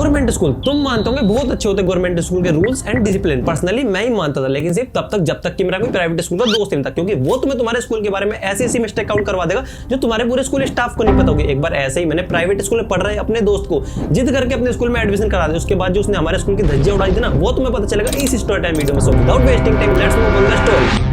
Government school तुम मानते होंगे बहुत अच्छे होते गवर्नमेंट स्कूल के रूल्स एंड डिसिप्लिन। पर्सनली मैं ही मानता था, लेकिन सिर्फ तब तक जब तक कि मेरा कोई प्राइवेट स्कूल का दोस्त नहीं था, क्योंकि वो तुम्हें तुम्हारे स्कूल के बारे में ऐसी ऐसी मिस्टेक काउंट करवा देगा जो तुम्हारे पूरे स्कूल स्टाफ को नहीं पता होगी। एक बार ऐसे ही मैंने प्राइवेट स्कूल में पढ़ रहे अपने दोस्त को जिद करके अपने स्कूल में एडमिशन करा दिया। उसके बाद जो उसने हमारे स्कूल की धज्जियां उड़ाई थी ना, वो तुम्हें पता चलेगा इस स्टोरी टाइम वीडियो में। So without wasting time let's move on the story.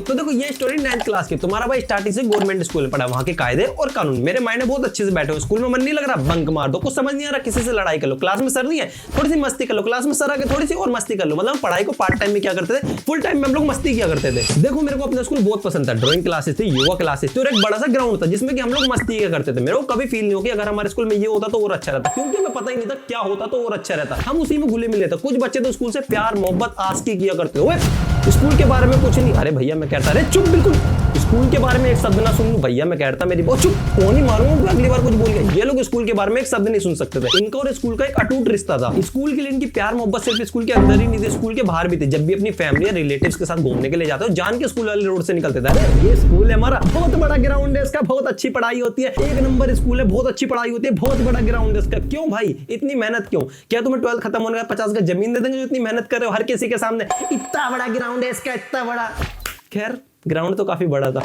तो देखो ये स्टोरी 9th क्लास की। तुम्हारा भाई स्टार्टिंग से गवर्नमेंट स्कूल में पढ़ा, वहां के कायदे और कानून मेरे माइंड में बहुत अच्छे से बैठे हो। स्कूल में मन नहीं लग रहा, बंक मार दो। कुछ समझ नहीं आ रहा, किसी से लड़ाई कर लो। क्लास में सर नहीं है, थोड़ी सी मस्ती कर लो। क्लास में सर आके थोड़ी सी और मस्ती कर लो। मतलब पढ़ाई को पार्ट टाइम में क्या करते थे, फुल टाइम में हम लोग मस्ती किया करते थे। देखो मेरे को अपना स्कूल बहुत पसंद था। ड्राइंग क्लासेस थी, योगा क्लासेस थी और एक बड़ा सा ग्राउंड था जिसमें कि हम लोग मस्ती किया करते थे। मेरे को कभी फील नहीं हो कि अगर हमारे स्कूल में ये होता तो और अच्छा रहता, क्योंकि हमें पता ही नहीं था क्या होता तो और अच्छा रहता। हम उसी में घुले मिले थे। कुछ बच्चे तो स्कूल से प्यार मोहब्बत आस्की किया करते हुए स्कूल के बारे में कुछ नहीं। अरे भैया मैं कहता, अरे चुप, बिल्कुल स्कूल के बारे में एक शब्द ना सुन लूं। भैया मैं कहता मेरी बहुत चुप, कौन ही मारूंगा अगली बार कुछ बोल गया। ये लोग स्कूल के बारे में एक शब्द नहीं सुन सकते थे। इनका और स्कूल का एक अटूट रिश्ता था। स्कूल के लिए इनकी प्यार मोहब्बत सिर्फ स्कूल के अंदर ही नहीं थी, स्कूल के बाहर भी थी। जब भी अपनी फैमिली या रिलेटिव्स के साथ घूमने के लिए जाते हो, जान के स्कूल वाले रोड से निकलते थे। अरे ये स्कूल है हमारा, बहुत बड़ा ग्राउंड है इसका, बहुत अच्छी पढ़ाई होती है, एक नंबर स्कूल है, बहुत अच्छी पढ़ाई होती है, बहुत बड़ा ग्राउंड है इसका। क्यों भाई इतनी मेहनत क्यों? क्या तुम्हें 12th खत्म होने का 50 गज जमीन दे देंगे जो इतनी मेहनत कर रहे हो हर किसी के सामने? इतना बड़ा ग्राउंड है इसका, इतना बड़ा। खैर ग्राउंड तो काफी बड़ा था।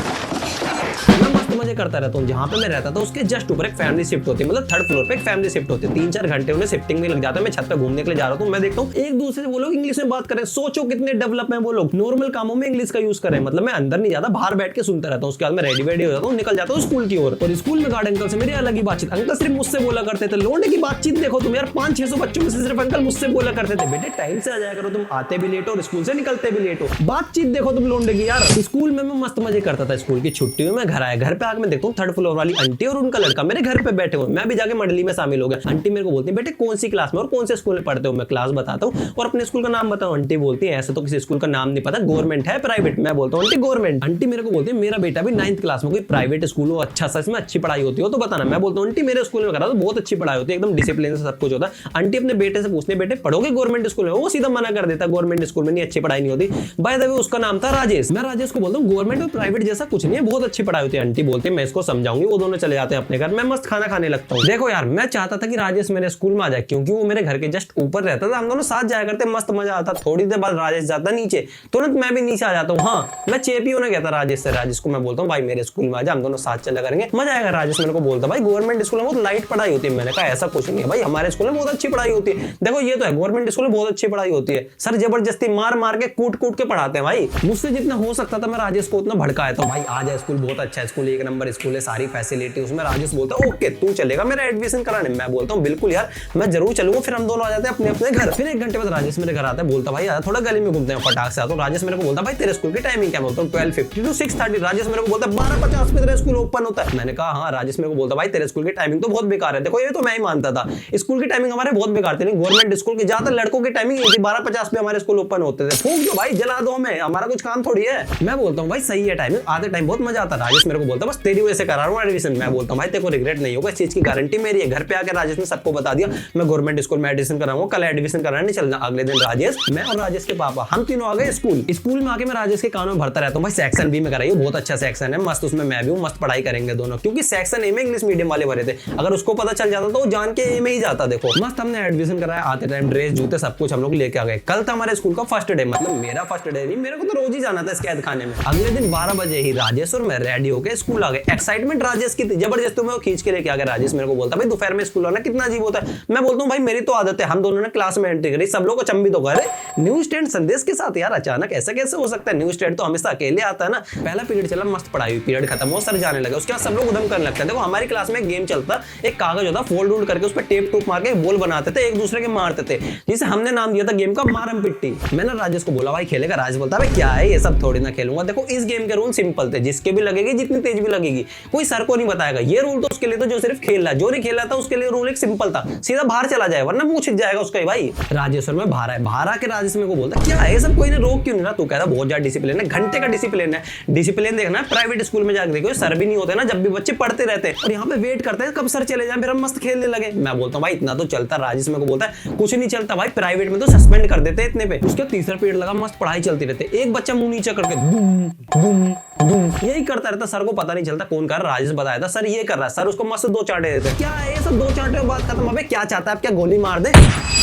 मैं मस्त मजे करता रहता हूँ। जहाँ पे मैं रहता था उसके जस्ट ऊपर एक फैमिली शिफ्ट होती है, मतलब 3rd फ्लोर पे एक फैमिली शिफ्ट होती है। 3-4 घंटे उन्हें शिफ्टिंग में लग जाता है। मैं छत पे घूमने के लिए जा रहा हूँ, मैं देखता हूँ एक दूसरे से वो लोग इंग्लिश में बात करें। सोचो कितने डेवलप है वो लोग, नॉर्मल कामों में इंग्लिश का यूज करें। मतलब मैं अंदर नहीं जाता, बाहर बैठ के सुनता रहता हूँ। उसके बाद मैं रेडी हो जाता हूँ, निकल जाता हूँ स्कूल की ओर। और स्कूल में गार्ड अंकल से मेरी अलग ही बातचीत। अंकल सिर्फ मुझसे बोला करते थे। लोंडे की बातचीत देखो तुम यार, 500-600 बच्चों में से सिर्फ अंकल मुझसे बोला करते थे, बेटे टाइम से आ जाया करो, तुम आते भी लेट हो और स्कूल से निकलते भी लेट हो। बातचीत देखो तुम लोंडे की यार। स्कूल में मैं मस्त मजे करता था। स्कूल की छुट्टी में मैं घर आया, घर पे आके मैं देखता हूँ 3rd फ्लोर वाली आंटी और उनका लड़का मेरे घर पे बैठे हुए। मैं भी जाके मंडली में शामिल हो गया। आंटी मेरे को बोलती है, बेटे कौन सी क्लास में और कौन से स्कूल में पढ़ते हो? मैं क्लास बताता हूँ और अपने स्कूल का नाम बताऊँ। आंटी बोलती है, ऐसे तो किसी स्कूल का नाम नहीं पता, गवर्नमेंट है प्राइवेट? मैं बोलता हूँ आंटी गवर्नमेंट। आंटी मेरे को बोलती है, मेरा बेटा भी 9th क्लास में, कोई प्राइवेट स्कूल हो अच्छा सा, इसमें अच्छी पढ़ाई होती हो तो बताना। मैं बोलता हूँ आंटी मेरे स्कूल में करा तो बहुत अच्छी पढ़ाई होती है, एकदम डिसिप्लिन से सब कुछ होता है। आंटी अपने बेटे से पूछते, बेटे पढ़ोगे गवर्नमेंट स्कूल में? वो सीधा मना कर देता, गवर्नमेंट स्कूल में नहीं अच्छी पढ़ाई नहीं होती। बाय द वे उसका नाम था राजेश। मैं राजेश को बोलता हूँ गवर्नमेंट और प्राइवेट जैसा कुछ नहीं है, बहुत अच्छी पढ़ाई होती है। आंटी बोलती है मैं इसको समझाऊंगी। वो दोनों चले जाते हैं अपने घर। मैं मस्त खाना खाने लगता हूँ। देखो यार मैं चाहता था कि राजेश मेरे स्कूल में आ जाए, क्योंकि वो मेरे घर के जस्ट ऊपर रहता था। हम दोनों साथ जाया करते, मस्त मजा आता। थोड़ी देर बाद राजेश जाता नीचे, तुरंत मैं भी नीचे आ जाता हूँ। हाँ मैं चेपी होने गया था राजेश से। राजेश को मैं बोलता हूँ भाई मेरे स्कूल में आ जा, हम दोनों साथ चला करेंगे, मजा आएगा। राजेश मेरे को बोलता भाई गवर्नमेंट स्कूल में बहुत लाइट पढ़ाई होती है। मैंने कहा ऐसा कुछ नहीं है भाई, हमारे स्कूल में बहुत अच्छी पढ़ाई होती है। देखो ये तो है, गवर्नमेंट स्कूल में बहुत अच्छी पढ़ाई होती है। सर जबरदस्ती मार मार के कूट कूट के पढ़ाते हैं भाई। मुझसे जितना हो सकता था मैं राजेश को उतना भड़काया था। भाई आ जाए, स्कूल बहुत अच्छा है, स्कूल 1 नंबर स्कूल है, सारी फैसिलिटी उसमें। राजेश बोलता है ओके तू चलेगा मेरा एडमिशन कराने? मैं बोलता हूँ बिल्कुल यार मैं जरूर चलूंगा। फिर हम दोनों आ जाते हैं अपने अपने घर। फिर 1 घंटे बाद राजेश मेरे घर आता है, बोलता भाई थोड़ा गली में घूमते हैं, फटाक से आता हूँ। राजेश मेरे को बोलता भाई तेरे स्कूल की टाइमिंग क्या? बोलता हूँ 12:50 to 6:30। राजेश मेरे को बोलता 12:50 में तेरा स्कूल ओपन होता है। मैंने कहा हाँ। राजेश मेरे को बोलता भाई तेरे स्कूल की टाइमिंग तो बहुत बेकार है। देखो ये तो मैं ही मानता था, स्कूल की टाइमिंग हमारे बहुत बेकार थी। गवर्नमेंट स्कूल की ज्यादा लड़कों की टाइमिंग 12:50 पे हमारे स्कूल ओपन होते थे। फूंक दो भाई, जला दो हमें, हमारा कुछ काम थोड़ी है। मैं बोलता हूँ भाई सही है टाइमिंग, आधे टाइम बहुत मजा आता। राजेश मेरे को बोलता बस तेरी वजह से करा रहा हूँ एडमिशन। मैं बोलता हूँ भाई तेरे को रिग्रेट नहीं होगा, इस चीज की गारंटी मेरी है। घर पे आकर राजेश ने सबको बता दिया मैं गवर्नमेंट स्कूल में एडमिशन कराऊंगा, कल एडमिशन कराने चलना। अगले दिन राजेश, मैं और राजेश के पापा हम तीनों आ गए स्कूल। स्कूल में आके मैं राजेश के कानों में भरता रहता हूँ भाई सेक्शन बी में कराइए, बहुत अच्छा सेक्शन है, मस्त उसमें मैं भी हूँ, मस्त पढ़ाई करेंगे दोनों। क्योंकि सेक्शन ए में इंग्लिश मीडियम वाले भरे थे, अगर उसको पता चल जाता तो जान के ए में ही जाता। देखो मस्त हमने एडमिशन कराया, आते टाइम ड्रेस जूते सब कुछ हम लोग लेके आ गए। कल था हमारे स्कूल का फर्स्ट डे, मतलब मेरा फर्स्ट डे नहीं, मेरे को तो रोज ही जाना था इस कैद खाने में। अगले दिन 12 बजे ही राजेश और मैं रेडी होकर स्कूल आ गए। एक्साइटमेंट राजेश की थी जबरदस्त, मैं खींच के लेके आ गया। राजेश मेरे को बोलता भाई दोपहर में स्कूल आना कितना अजीब होता है। मैं बोलता हूँ भाई मेरी तो आदत है। हम दोनों ने क्लास में एंट्री करी, सब लोग अचंभित हो गए, न्यू स्टूडेंट संदेश के साथ यार अचानक ऐसा कैसे हो सकता है? न्यू स्टूडेंट तो हमेशा अकेले आता है ना। पहला पीरियड चला, मस्त पढ़ाई हुई, पीरियड खत्म हो, सर जाने लगे। उसके बाद सब लोग उधम करने लगते हैं। देखो हमारी क्लास में एक गेम चलता, एक कागज होता, फोल्ड वोल्ड करके उस पर टेप टूप मार के बॉल बनाते थे, एक दूसरे के मारते थे, जिसे हमने नाम दिया था गेम का मारम पिट्टी। मैंने राजेश को बोला भाई खेलेगा? राजेश बोलता भाई क्या है ये सब, थोड़ी ना खेलूंगा। देखो इस गेम के रूल सिंपल थे, जिसके भी लगेगी जितनी तेज भी लगेगी, कोई सर को नहीं बताएगा। ये रूल तो उसके लिए तो जो सिर्फ खेल रहा है, जो नहीं खेल रहा था उसके लिए रूल एक सिंपल था, सीधा बाहर चला जाए वरना मुंह छिप जाएगा उसका ही। भाई राजेश और मैं बाहर आए, बाहर आके राजेश मेरे को बोलता क्या है सब, कोई ने रोक क्यों नहीं रहा? तू कहता बहुत ज्यादा डिसिप्लिन है, घंटे का डिसिप्लिन है। डिसिप्लिन देखना है प्राइवेट स्कूल में जाकर देखो, सर भी नहीं होते ना, जब भी बच्चे पढ़ते रहते हैं और यहाँ पे वेट करते हैं कब सर चले जाए, फिर हम मस्त खेलने लगे। मैं बोलता हूँ भाई इतना तो चलता। राजेश मेरे को बोलता है कुछ नहीं चलता भाई, प्राइवेट में तो सस्पेंड कर देते इतने पे। उसके तीसरा पीरियड लगा, मस्त पढ़ाई चलती रहती, एक बच्चा मुंह नीचे करके दुम दुम दुम यही करता रहता, सर को पता नहीं चलता कौन कर रहा, राजेश बताया था सर ये कर रहा है, सर उसको मस्त 2 चांटे देते। क्या है ये सब 2 चांटे के बाद खत्म। अबे क्या चाहता है, आप क्या गोली मार दे।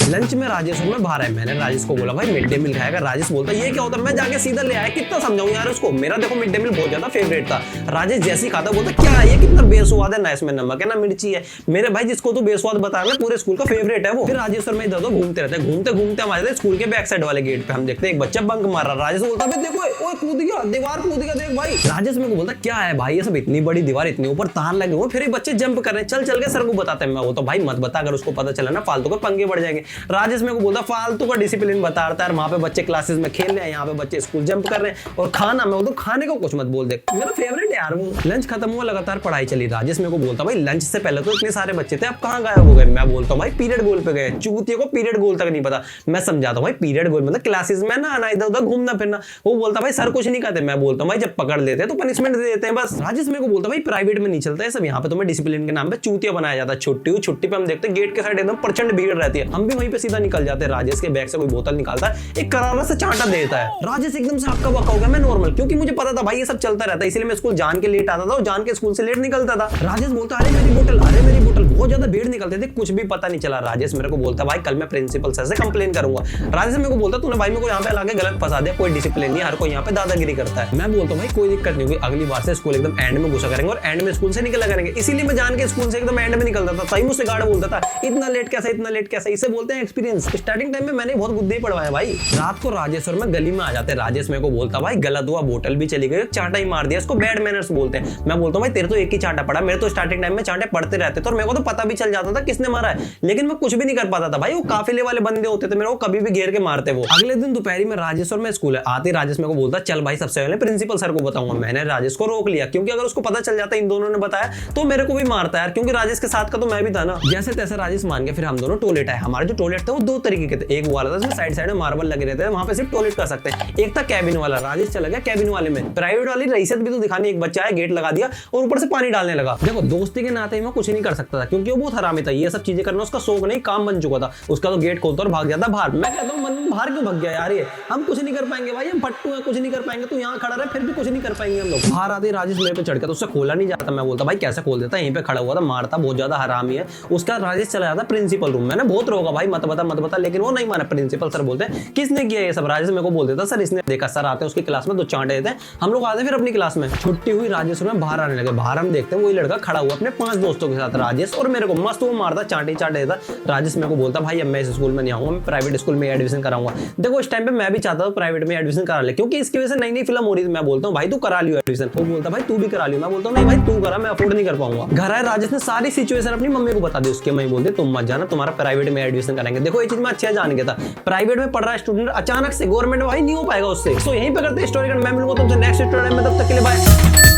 लंच में राजेश और मैं बाहर आए, मैंने राजेश को बोला भाई मिड डे मील खाएगा। राजेश बोलता ये क्या होता है, मैं जाके सीधा ले आया, कितना समझाऊं यार उसको, मेरा देखो मिड डे मील बहुत ज्यादा फेवरेट था। राजेश जैसे ही खाता बोलता क्या है ये, कितना बेस्वाद है, ना इसमें नमक है ना मिर्ची है। मेरे भाई जिसको तू बेस्वाद बताया ना पूरे स्कूल का फेवरेट है वो। फिर राजेश और मैं इधर उधर घूमते रहते, घूमते घूमते हमारे स्कूल के बैक साइड वाले गेट पे हम देखते एक बच्चा बंक मार रहा। राजेश बोलता है देखो ओए कूद गया, दीवार कूद गया देख भाई। राजेश मेरे को बोलता क्या है भाई ये सब, इतनी बड़ी दीवार, इतने ऊपर तार लगे हुए, फिर ये बच्चे जंप कर रहे हैं, चल चल के सर को बताते हैं। मैं वो तो भाई मत बता, अगर उसको पता चला ना फालतू के पंगे बढ़ जाएंगे। राजेश मेरे को बोलता फालतू का डिसिप्लिन बताता है, वहां पे बच्चे क्लासेस में खेल रहे हैं, यहाँ पे बच्चे स्कूल जंप कर रहे हैं। और खाना, मैं बोलता खाने को कुछ मत बोल दे, मेरा फेवरेट है यार वो। लंच खत्म हुआ, लगातार पढ़ाई चली। राजेश मेरे को बोलता भाई लंच से पहले तो इतने सारे बच्चे थे, अब कहाँ गायब हो गए। मैं बोलता हूँ भाई पीरियड गोल पे गए, चूतिए को पीरियड गोल तक नहीं पता। मैं समझाता हूँ भाई पीरियड गोल मतलब क्लासेस में ना आना, इधर उधर घूमना फिरना। वो बोलता भाई सर कुछ नहीं कहते। मैं बोलता हूँ भाई जब पकड़ लेते हैं तो पनिशमेंट दे देते हैं बस। राजेश मेरे को बोलता भाई प्राइवेट में नहीं चलता है सब, यहाँ पे तुम्हें डिसिप्लिन के नाम पे चूतिया बनाया जाता है। छुट्टी पे हम देखते हैं गेट के साइड एकदम प्रचंड भीड़ रहती है, हम भी वहीं पे सीधा निकल जाते हैं। राजेश के बैग से कोई बोतल निकालता है, एक करारा से चांटा देता है। राजेश एकदम से हक्का बक्का हो गया, मैं नॉर्मल, क्योंकि मुझे पता था भाई ये सब चलता रहता है, इसलिए मैं स्कूल जान के लेट आता था और जान के स्कूल से लेट निकलता था। राजेश बोलता अरे मेरी बोतल, अरे मेरी बोतल, बहुत ज्यादा भीड़ निकलते थे, कुछ भी पता नहीं चला। राजेश मेरे को बोलता भाई कल मैं प्रिंसिपल सर से कंप्लेन करूंगा। राजेश मेरे को बोलता तूने भाई मेरे को यहाँ पे लाके गलत फंसा दिया, कोई डिसिप्लिन नहीं, हर कोई यहाँ पे दादागिरी करता है। मैं बोलता हूँ भाई कोई दिक्कत नहीं होगी, अगली बार से स्कूल एकदम एंड में घुसा करेंगे और एंड में स्कूल से निकला करेंगे। इसीलिए मैं जान के स्कूल से एकदम एंड में निकलता था। सही मुझसे गार्ड बोलता था इतना लेट कैसे, इतना लेट कैसे, इसे बोलते हैं एक्सपीरियंस। स्टार्टिंग टाइम में मैंने बहुत बुद्धि पढ़वाया भाई। रात को राजेश और मैं गली में आ जाते, राजेश मेरे को बोलता भाई गलत हुआ, बोतल भी चली गई, चांटा ही मार दिया, इसको बैड मैनर्स बोलते हैं। मैं बोलता हूँ भाई तेरे तो एक ही चांटा पड़ा, मेरे तो स्टार्टिंग टाइम में चांटे पड़ते रहते थे और मेरे को तो पता भी चल जाता था किसने मारा है, लेकिन मैं कुछ भी नहीं कर पाता था भाई। वो काफिले वाले बंदे होते थे, मेरे को कभी भी घेर के मारते वो। अगले दिन दोपहरी में राजेश और मैं स्कूल आते, राजेश मेरे को बोलता चल भाई सबसे पहले प्रिंसिपल सर को बताऊंगा। मैंने राजेश को रोक लिया, क्योंकि अगर उसको पता चल जाता इन दोनों ने बताया तो मेरे को भी मारता यार, क्योंकि राजेश के साथ का तो मैं भी था ना। जैसे तैसे राजेश मान गया। फिर हम दोनों टॉयलेट आए। हमारे जो टॉयलेट थे वो 2 तरीके के थे, एक वाला था जिसमें साइड साइड में मार्बल लगे रहते थे, वहां पे सिर्फ टॉयलेट कर सकते हैं। एक था कैबिन वाला, राजेश चला गया कैबिन वाले में। प्राइवेट वाली रईसत भी तो दिखानी, एक बच्चा है गेट लगा दिया और ऊपर से पानी डालने लगा। देखो दोस्ती के नाते मैं कुछ नहीं कर सकता था, क्योंकि वो बहुत हरामी था, ये सब चीजें करना उसका शौक नहीं, काम बन चुका था उसका। तो गेट खोलता और भाग जाता बाहर। मैं कहता हूँ मन बाहर क्यों भाग गया यार, ये हम कुछ नहीं कर पाएंगे भाई, हम फट्टू हैं, कुछ नहीं कर पाएंगे। तू यहाँ खड़ा रहे फिर भी कुछ नहीं कर पाएंगे हम लोग। बाहर आते राजेश मेरे पे चढ़ के, तो उससे खोला नहीं जाता। मैं बोलता भाई कैसे खोल देता, यहीं पे खड़ा हुआ था, मारता, बहुत ज्यादा हरामी है। उसका राजेश चला जाता प्रिंसिपल रूम। मैंने बहुत रोका भाई मत बता, लेकिन वो नहीं माना। प्रिंसिपल सर बोलते हैं किसने किया ये सब, राजेश मेरे को बोल देता सर इसने। देखा सर आते हैं उसकी क्लास में, 2 चांटे देते हैं, हम लोग आते फिर अपनी क्लास में। छुट्टी हुई, राजेश और मैं बाहर आने लगे। बाहर हम देखते हैं वही लड़का खड़ा हुआ अपने 5 दोस्तों के साथ, राजेश और मेरे को मस्त वो मारता, चांटे देता। राजेश मेरे को बोलता भाई अब मैं इस स्कूल में नहीं आऊंगा, मैं प्राइवेट स्कूल में एडमिशन कराऊंगा। देखो इस टाइम पे मैं भी चाहता था प्राइवेट में एडमिशन करा ले, क्योंकि इसकी वजह से नई फिल्म हो रही थी। मैं बोलता हूँ भाई तू करा लियो एडमिशन, वो बोलता भाई तू भी करा लियो। मैं बोलता हूँ नहीं भाई तू करा, मैं अफोर्ड नहीं कर पाऊंगा। घर आए राजेश ने सारी सिचुएशन अपनी मम्मी को बता दी। उसके मैं बोलते तुम मत जाना, तुम्हारा प्राइवेट में एडमिशन कराएंगे। देखो ये चीज मैं अच्छा जान गया था, प्राइवेट में पढ़ रहा है स्टूडेंट अचानक से गवर्नमेंट में भाई नहीं हो पाएगा उससे। सो यहीं पे करते हैं स्टोरी का, मैं मिलूंगा तुमसे नेक्स्ट स्टोरी में, तब तक के लिए बाय।